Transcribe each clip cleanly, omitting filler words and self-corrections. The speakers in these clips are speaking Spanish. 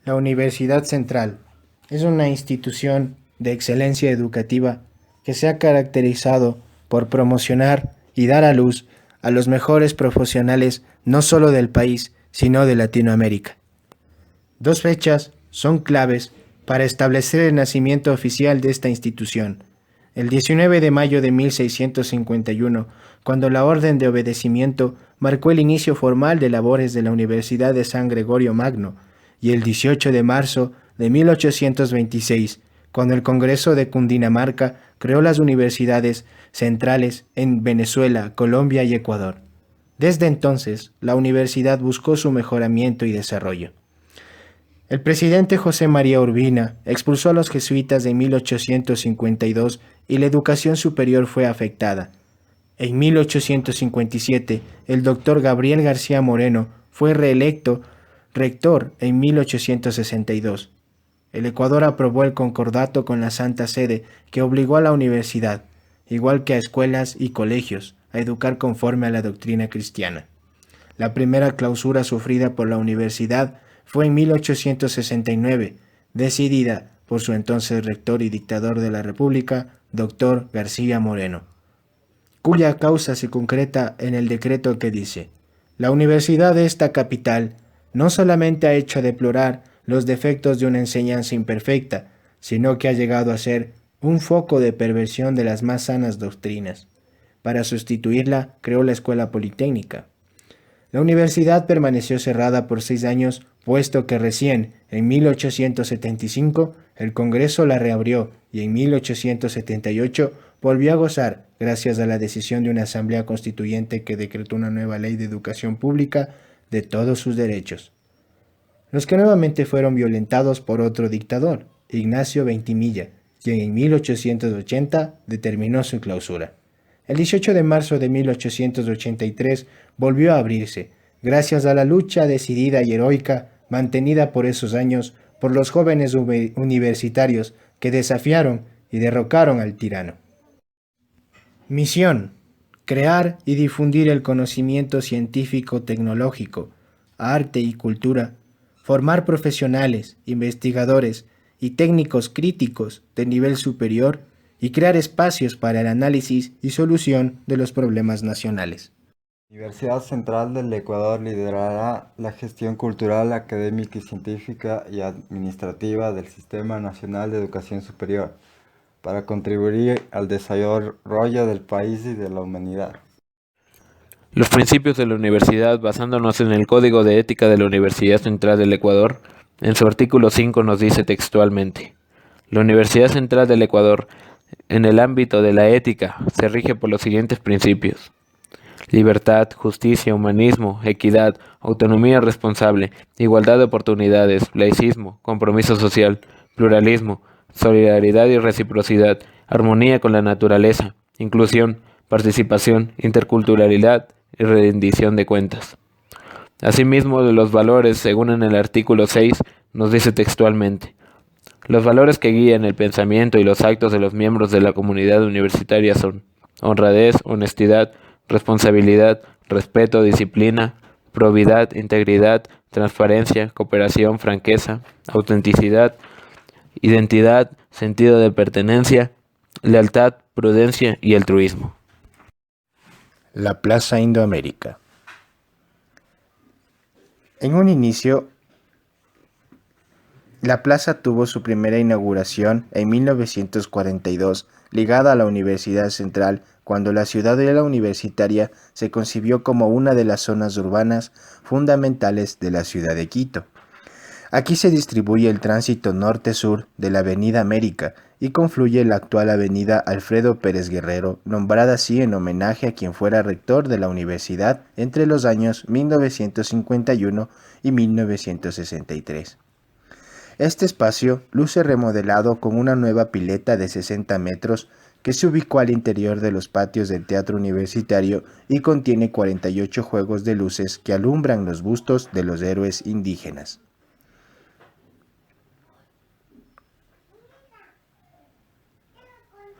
La Universidad Central es una institución de excelencia educativa que se ha caracterizado por promocionar y dar a luz a los mejores profesionales no solo del país, sino de Latinoamérica. Dos fechas son claves para establecer el nacimiento oficial de esta institución. El 19 de mayo de 1651, cuando la Orden de Obedecimiento marcó el inicio formal de labores de la Universidad de San Gregorio Magno, y el 18 de marzo de 1826, cuando el Congreso de Cundinamarca creó las universidades centrales en Venezuela, Colombia y Ecuador. Desde entonces, la universidad buscó su mejoramiento y desarrollo. El presidente José María Urbina expulsó a los jesuitas en 1852 y la educación superior fue afectada. En 1857, el doctor Gabriel García Moreno fue reelecto rector en 1862. El Ecuador aprobó el concordato con la Santa Sede que obligó a la universidad, igual que a escuelas y colegios, a educar conforme a la doctrina cristiana. La primera clausura sufrida por la universidad fue en 1869, decidida por su entonces rector y dictador de la República, doctor García Moreno, cuya causa se concreta en el decreto que dice: la universidad de esta capital no solamente ha hecho deplorar los defectos de una enseñanza imperfecta, sino que ha llegado a ser un foco de perversión de las más sanas doctrinas. Para sustituirla, creó la Escuela Politécnica. La universidad permaneció cerrada por 6 años, puesto que recién, en 1875, el Congreso la reabrió y en 1878 volvió a gozar, gracias a la decisión de una asamblea constituyente que decretó una nueva ley de educación pública, de todos sus derechos. Los que nuevamente fueron violentados por otro dictador, Ignacio Veintimilla, quien en 1880 determinó su clausura. El 18 de marzo de 1883 volvió a abrirse, gracias a la lucha decidida y heroica mantenida por esos años por los jóvenes universitarios que desafiaron y derrocaron al tirano. Misión: crear y difundir el conocimiento científico-tecnológico, arte y cultura, formar profesionales, investigadores y técnicos críticos de nivel superior y crear espacios para el análisis y solución de los problemas nacionales. La Universidad Central del Ecuador liderará la gestión cultural, académica y científica y administrativa del Sistema Nacional de Educación Superior, para contribuir al desarrollo del país y de la humanidad. Los principios de la universidad, basándonos en el Código de Ética de la Universidad Central del Ecuador, en su artículo 5 nos dice textualmente: la Universidad Central del Ecuador, en el ámbito de la ética, se rige por los siguientes principios: libertad, justicia, humanismo, equidad, autonomía responsable, igualdad de oportunidades, laicismo, compromiso social, pluralismo, solidaridad y reciprocidad, armonía con la naturaleza, inclusión, participación, interculturalidad y rendición de cuentas. Asimismo, de los valores, según en el artículo 6, nos dice textualmente: los valores que guían el pensamiento y los actos de los miembros de la comunidad universitaria son honradez, honestidad, responsabilidad, respeto, disciplina, probidad, integridad, transparencia, cooperación, franqueza, autenticidad, identidad, sentido de pertenencia, lealtad, prudencia y altruismo. La Plaza Indoamérica. En un inicio, la plaza tuvo su primera inauguración en 1942, ligada a la Universidad Central, cuando la ciudadela universitaria se concibió como una de las zonas urbanas fundamentales de la ciudad de Quito. Aquí se distribuye el tránsito norte-sur de la Avenida América y confluye la actual Avenida Alfredo Pérez Guerrero, nombrada así en homenaje a quien fuera rector de la universidad entre los años 1951 y 1963. Este espacio luce remodelado con una nueva pileta de 60 metros que se ubicó al interior de los patios del Teatro Universitario y contiene 48 juegos de luces que alumbran los bustos de los héroes indígenas.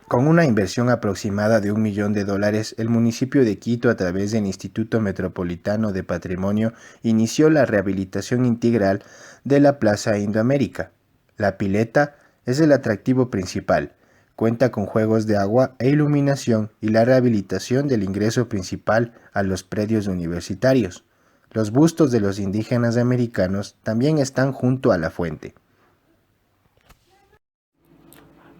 Con una inversión aproximada de $1 millón, el municipio de Quito, a través del Instituto Metropolitano de Patrimonio, inició la rehabilitación integral de la Plaza Indoamérica. La pileta es el atractivo principal. Cuenta con juegos de agua e iluminación y la rehabilitación del ingreso principal a los predios universitarios. Los bustos de los indígenas americanos también están junto a la fuente.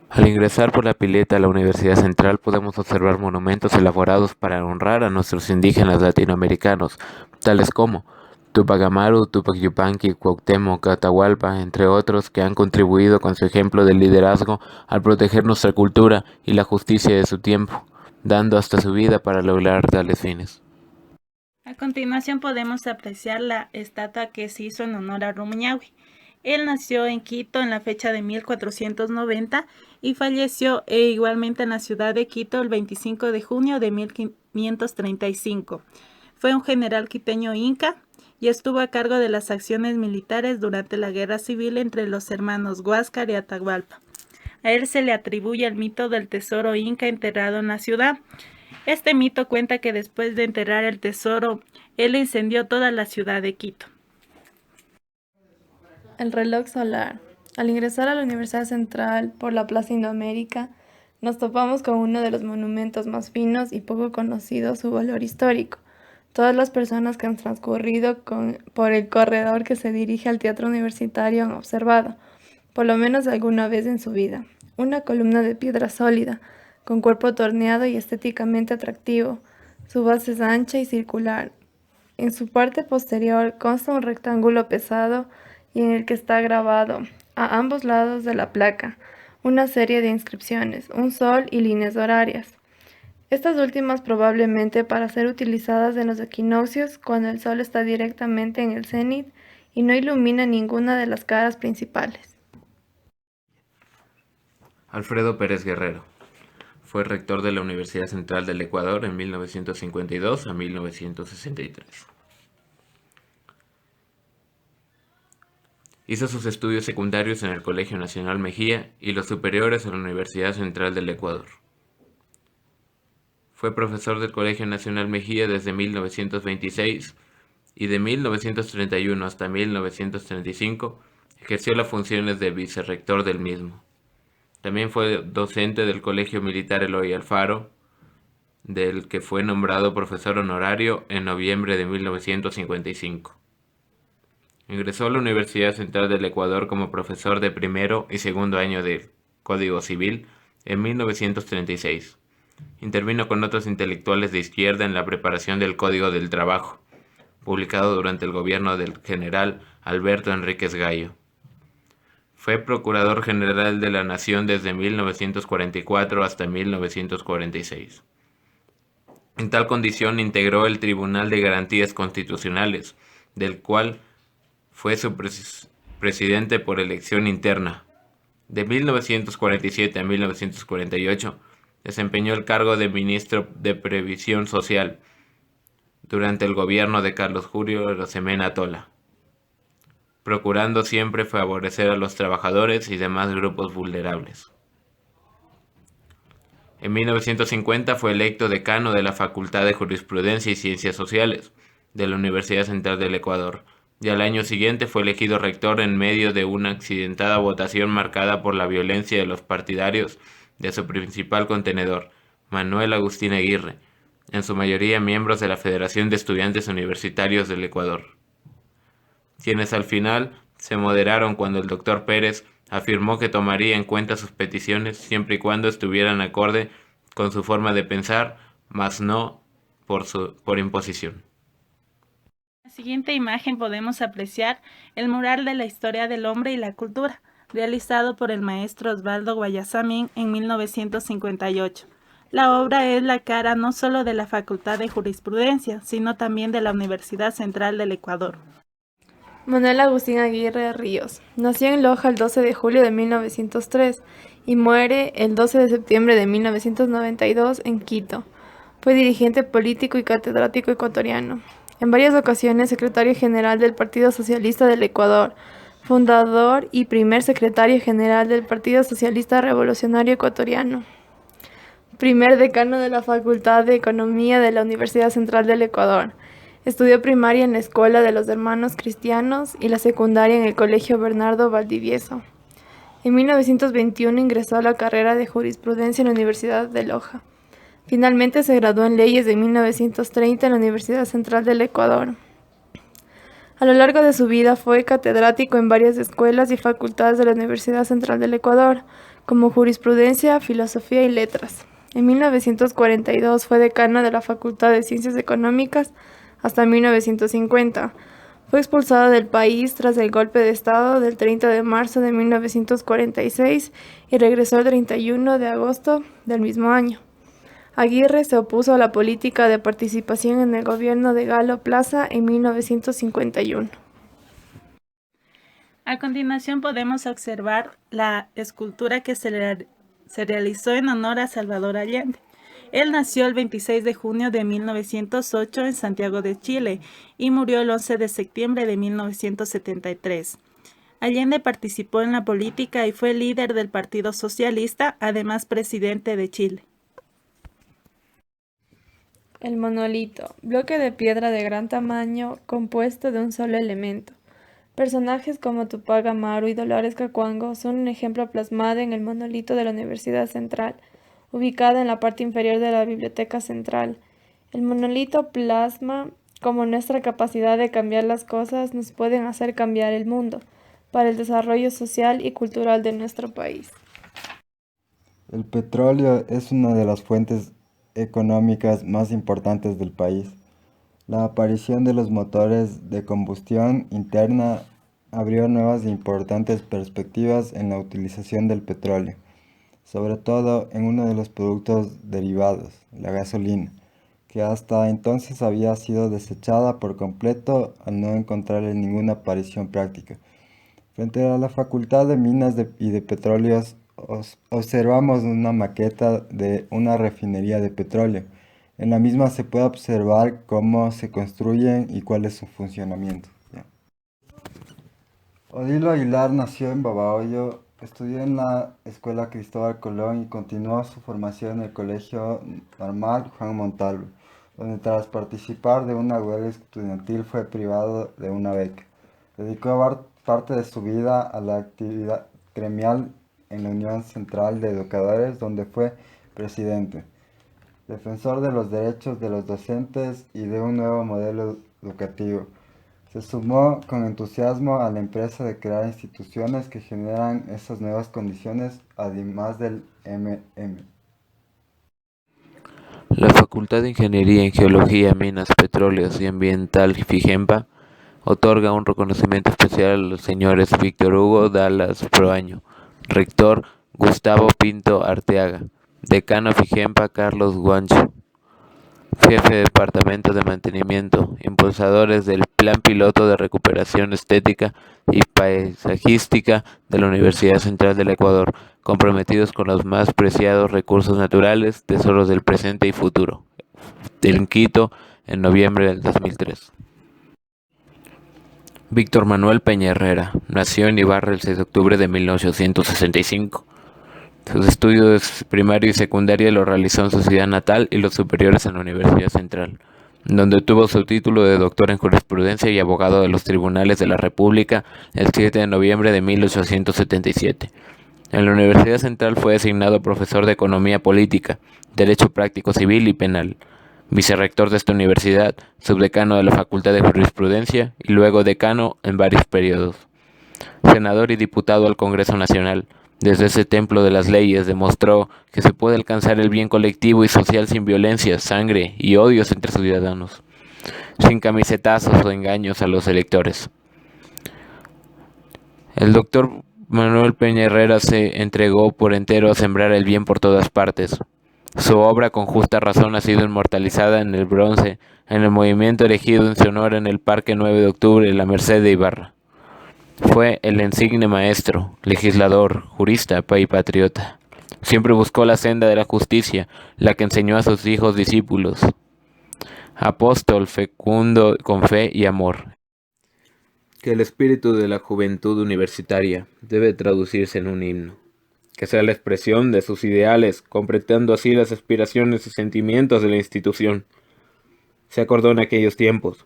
Al ingresar por la pileta a la Universidad Central podemos observar monumentos elaborados para honrar a nuestros indígenas latinoamericanos, tales como Tupac Amaru, Tupac Yupanqui, Cuauhtémoc, Atahualpa, entre otros, que han contribuido con su ejemplo de liderazgo al proteger nuestra cultura y la justicia de su tiempo, dando hasta su vida para lograr tales fines. A continuación podemos apreciar la estatua que se hizo en honor a Rumiñahui. Él nació en Quito en la fecha de 1490 y falleció igualmente en la ciudad de Quito el 25 de junio de 1535. Fue un general quiteño inca y estuvo a cargo de las acciones militares durante la guerra civil entre los hermanos Huáscar y Atahualpa. A él se le atribuye el mito del tesoro inca enterrado en la ciudad. Este mito cuenta que después de enterrar el tesoro, él incendió toda la ciudad de Quito. El reloj solar. Al ingresar a la Universidad Central por la Plaza Indoamérica, nos topamos con uno de los monumentos más finos y poco conocidos su valor histórico. Todas las personas que han transcurrido por el corredor que se dirige al Teatro Universitario han observado, por lo menos alguna vez en su vida, una columna de piedra sólida, con cuerpo torneado y estéticamente atractivo. Su base es ancha y circular. En su parte posterior consta un rectángulo pesado y en el que está grabado, a ambos lados de la placa, una serie de inscripciones, un sol y líneas horarias. Estas últimas probablemente para ser utilizadas en los equinoccios cuando el sol está directamente en el cenit y no ilumina ninguna de las caras principales. Alfredo Pérez Guerrero fue rector de la Universidad Central del Ecuador en 1952 a 1963. Hizo sus estudios secundarios en el Colegio Nacional Mejía y los superiores en la Universidad Central del Ecuador. Fue profesor del Colegio Nacional Mejía desde 1926 y de 1931 hasta 1935 ejerció las funciones de vicerrector del mismo. También fue docente del Colegio Militar Eloy Alfaro, del que fue nombrado profesor honorario en noviembre de 1955. Ingresó a la Universidad Central del Ecuador como profesor de primero y segundo año de Código Civil en 1936. Intervino con otros intelectuales de izquierda en la preparación del Código del Trabajo, publicado durante el gobierno del general Alberto Enríquez Gallo. Fue Procurador General de la Nación desde 1944 hasta 1946. En tal condición integró el Tribunal de Garantías Constitucionales, del cual fue su presidente por elección interna. De 1947 a 1948 desempeñó el cargo de ministro de Previsión Social durante el gobierno de Carlos Julio Arosemena Tola, procurando siempre favorecer a los trabajadores y demás grupos vulnerables. En 1950 fue electo decano de la Facultad de Jurisprudencia y Ciencias Sociales de la Universidad Central del Ecuador, y al año siguiente fue elegido rector en medio de una accidentada votación marcada por la violencia de los partidarios de su principal contenedor, Manuel Agustín Aguirre, en su mayoría miembros de la Federación de Estudiantes Universitarios del Ecuador, quienes al final se moderaron cuando el doctor Pérez afirmó que tomaría en cuenta sus peticiones siempre y cuando estuvieran acorde con su forma de pensar, mas no por imposición. En la siguiente imagen podemos apreciar el mural de la historia del hombre y la cultura, realizado por el maestro Osvaldo Guayasamín en 1958. La obra es la cara no solo de la Facultad de Jurisprudencia, sino también de la Universidad Central del Ecuador. Manuel Agustín Aguirre Ríos nació en Loja el 12 de julio de 1903 y muere el 12 de septiembre de 1992 en Quito. Fue dirigente político y catedrático ecuatoriano. En varias ocasiones secretario general del Partido Socialista del Ecuador, fundador y primer secretario general del Partido Socialista Revolucionario Ecuatoriano. primer decano de la Facultad de Economía de la Universidad Central del Ecuador. Estudió primaria en la Escuela de los Hermanos Cristianos y la secundaria en el Colegio Bernardo Valdivieso. En 1921 ingresó a la carrera de jurisprudencia en la Universidad de Loja. Finalmente se graduó en leyes en 1930 en la Universidad Central del Ecuador. A lo largo de su vida fue catedrático en varias escuelas y facultades de la Universidad Central del Ecuador, como jurisprudencia, filosofía y letras. En 1942 fue decano de la Facultad de Ciencias Económicas hasta 1950. Fue expulsado del país tras el golpe de Estado del 30 de marzo de 1946 y regresó el 31 de agosto del mismo año. Aguirre se opuso a la política de participación en el gobierno de Galo Plaza en 1951. A continuación podemos observar la escultura que se realizó en honor a Salvador Allende. Él nació el 26 de junio de 1908 en Santiago de Chile y murió el 11 de septiembre de 1973. Allende participó en la política y fue líder del Partido Socialista, además presidente de Chile. El monolito, bloque de piedra de gran tamaño compuesto de un solo elemento. Personajes como Tupac Amaru y Dolores Cacuango son un ejemplo plasmado en el monolito de la Universidad Central, ubicada en la parte inferior de la Biblioteca Central. El monolito plasma cómo nuestra capacidad de cambiar las cosas nos pueden hacer cambiar el mundo, para el desarrollo social y cultural de nuestro país. El petróleo es una de las fuentes económicas más importantes del país. La aparición de los motores de combustión interna abrió nuevas e importantes perspectivas en la utilización del petróleo, sobre todo en uno de los productos derivados, la gasolina, que hasta entonces había sido desechada por completo al no encontrarle ninguna aparición práctica. Frente a la Facultad de Minas y de Petróleos observamos una maqueta de una refinería de petróleo. En la misma se puede observar cómo se construyen y cuál es su funcionamiento. Odilo Aguilar nació en Babahoyo, estudió en la Escuela Cristóbal Colón y continuó su formación en el Colegio Normal Juan Montalvo, donde tras participar de una huelga estudiantil fue privado de una beca. Dedicó parte de su vida a la actividad gremial en la Unión Central de Educadores, donde fue presidente, defensor de los derechos de los docentes y de un nuevo modelo educativo. Se sumó con entusiasmo a la empresa de crear instituciones que generan esas nuevas condiciones, además del MM. La Facultad de Ingeniería en Geología, Minas, Petróleos y Ambiental FIGEMPA otorga un reconocimiento especial a los señores Víctor Hugo Dallas Proaño, rector Gustavo Pinto Arteaga, decano FIGEMPA Carlos Guancho, jefe de Departamento de Mantenimiento, impulsadores del Plan Piloto de Recuperación Estética y Paisajística de la Universidad Central del Ecuador, comprometidos con los más preciados recursos naturales, tesoros del presente y futuro. En Quito, en noviembre del 2003. Víctor Manuel Peña Herrera nació en Ibarra el 6 de octubre de 1865. Sus estudios primario y secundaria los realizó en su ciudad natal y los superiores en la Universidad Central, donde obtuvo su título de doctor en jurisprudencia y abogado de los tribunales de la República el 7 de noviembre de 1877. En la Universidad Central fue designado profesor de Economía Política, Derecho Práctico Civil y Penal, vicerrector de esta universidad, subdecano de la Facultad de Jurisprudencia y luego decano en varios periodos. Senador y diputado al Congreso Nacional. Desde ese templo de las leyes demostró que se puede alcanzar el bien colectivo y social sin violencia, sangre y odios entre ciudadanos, sin camisetazos o engaños a los electores. El doctor Manuel Peña Herrera se entregó por entero a sembrar el bien por todas partes. Su obra con justa razón ha sido inmortalizada en el bronce, en el movimiento erigido en su honor en el Parque 9 de Octubre, La Merced de Ibarra. Fue el insigne maestro, legislador, jurista y patriota. Siempre buscó la senda de la justicia, la que enseñó a sus hijos discípulos. Apóstol fecundo con fe y amor. Que el espíritu de la juventud universitaria debe traducirse en un himno. que sea la expresión de sus ideales, completando así las aspiraciones y sentimientos de la institución. Se acordó en aquellos tiempos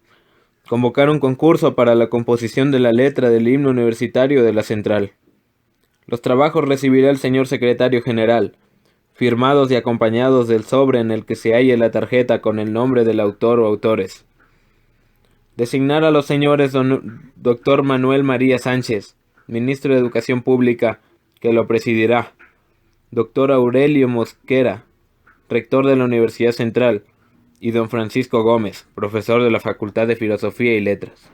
convocar un concurso para la composición de la letra del himno universitario de la Central. Los trabajos recibirá el señor secretario general, firmados y acompañados del sobre en el que se halle la tarjeta con el nombre del autor o autores. Designar a los señores Dr. Manuel María Sánchez, ministro de Educación Pública, que lo presidirá. Dr. Aurelio Mosquera, rector de la Universidad Central, y don Francisco Gómez, profesor de la Facultad de Filosofía y Letras.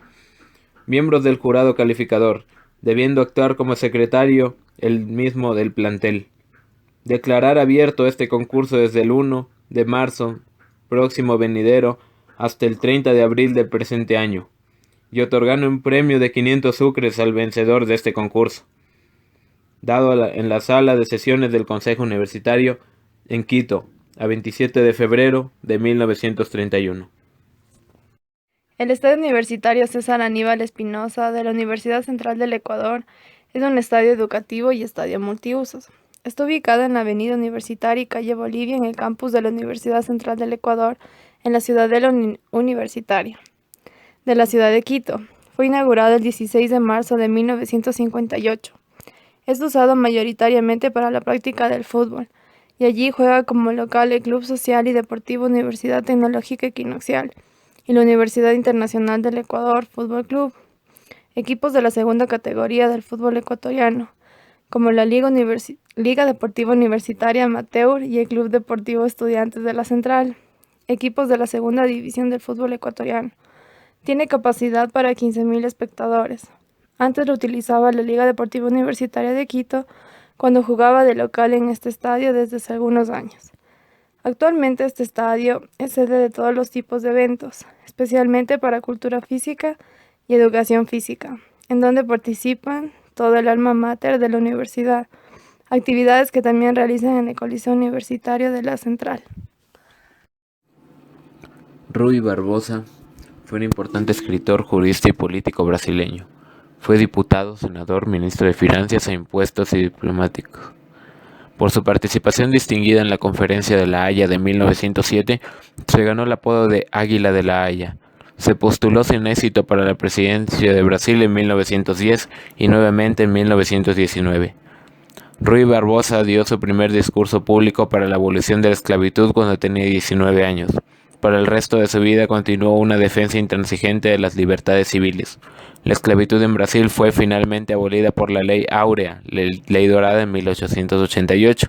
Miembros del jurado calificador, debiendo actuar como secretario el mismo del plantel. Declarar abierto este concurso desde el 1 de marzo próximo venidero hasta el 30 de abril del presente año, y otorgando un premio de 500 sucres al vencedor de este concurso, dado en la sala de sesiones del Consejo Universitario en Quito, a 27 de febrero de 1931. El Estadio Universitario César Aníbal Espinosa de la Universidad Central del Ecuador es un estadio educativo y estadio multiusos. Está ubicado en la Avenida Universitaria y Calle Bolivia en el campus de la Universidad Central del Ecuador, en la Ciudadela Universitaria de la ciudad de Quito. Fue inaugurado el 16 de marzo de 1958. Es usado mayoritariamente para la práctica del fútbol, y allí juega como local el Club Social y Deportivo Universidad Tecnológica Equinoccial y la Universidad Internacional del Ecuador Fútbol Club, equipos de la segunda categoría del fútbol ecuatoriano, como la Liga Deportiva Universitaria Amateur y el Club Deportivo Estudiantes de la Central, equipos de la segunda división del fútbol ecuatoriano. Tiene capacidad para 15.000 espectadores. Antes lo utilizaba la Liga Deportiva Universitaria de Quito, cuando jugaba de local en este estadio desde hace algunos años. Actualmente este estadio es sede de todos los tipos de eventos, especialmente para cultura física y educación física, en donde participan todo el alma mater de la universidad, actividades que también realizan en el Coliseo Universitario de la Central. Rui Barbosa fue un importante escritor, jurista y político brasileño. Fue diputado, senador, ministro de Finanzas e Impuestos y diplomático. Por su participación distinguida en la Conferencia de La Haya de 1907, se ganó el apodo de Águila de La Haya. Se postuló sin éxito para la presidencia de Brasil en 1910 y nuevamente en 1919. Rui Barbosa dio su primer discurso público para la abolición de la esclavitud cuando tenía 19 años. Para el resto de su vida continuó una defensa intransigente de las libertades civiles. La esclavitud en Brasil fue finalmente abolida por la Ley Áurea, Ley Dorada en 1888.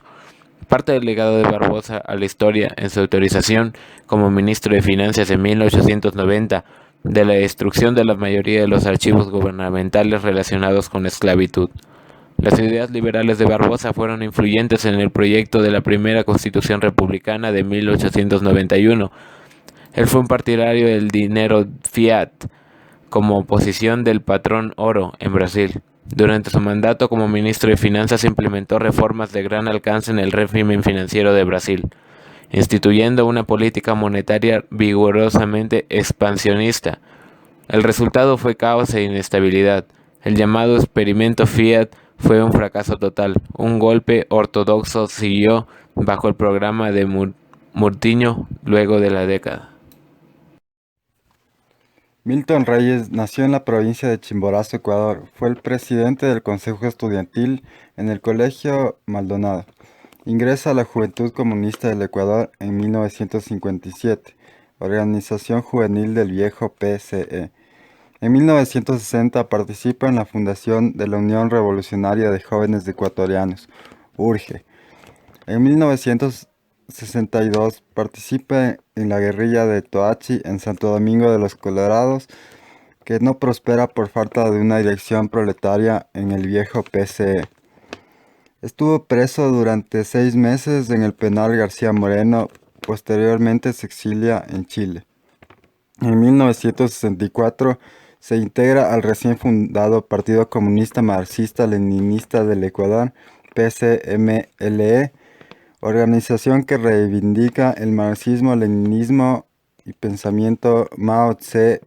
Parte del legado de Barbosa a la historia en su autorización como ministro de Finanzas en 1890 de la destrucción de la mayoría de los archivos gubernamentales relacionados con la esclavitud. Las ideas liberales de Barbosa fueron influyentes en el proyecto de la primera Constitución Republicana de 1891. Él fue un partidario del dinero fiat como oposición del patrón oro en Brasil. Durante su mandato como ministro de Finanzas implementó reformas de gran alcance en el régimen financiero de Brasil, instituyendo una política monetaria vigorosamente expansionista. El resultado fue caos e inestabilidad. El llamado experimento Fiat fue un fracaso total. Un golpe ortodoxo siguió bajo el programa de Murtinho luego de la década. Milton Reyes nació en la provincia de Chimborazo, Ecuador. Fue el presidente del Consejo Estudiantil en el Colegio Maldonado. Ingresa a la Juventud Comunista del Ecuador en 1957, organización juvenil del viejo PCE. En 1960 participa en la fundación de la Unión Revolucionaria de Jóvenes Ecuatorianos, URGE. En 1962 participa en la guerrilla de Toachi en Santo Domingo de los Colorados, que no prospera por falta de una dirección proletaria en el viejo PCE. Estuvo preso durante 6 meses en el penal García Moreno, posteriormente se exilia en Chile. En 1964 se integra al recién fundado Partido Comunista Marxista-Leninista del Ecuador, PCMLE, organización que reivindica el marxismo-leninismo y pensamiento Mao Tse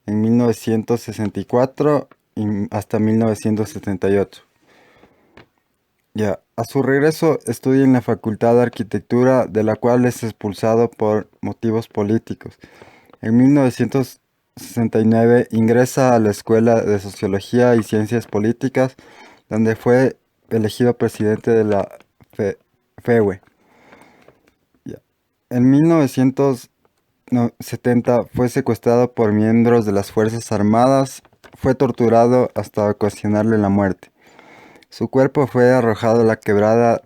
en 1964 hasta 1978. Ya, a su regreso estudia en la Facultad de Arquitectura, de la cual es expulsado por motivos políticos. En 1969 ingresa a la Escuela de Sociología y Ciencias Políticas, donde fue elegido presidente de la FEUE. Ya. En 1970 fue secuestrado por miembros de las Fuerzas Armadas, fue torturado hasta ocasionarle la muerte. Su cuerpo fue arrojado a la quebrada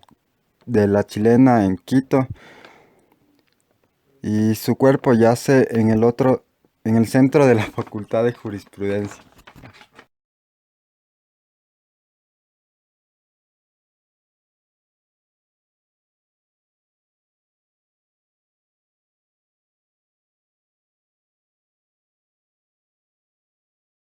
de La Chilena en Quito y su cuerpo yace en el centro de la Facultad de Jurisprudencia.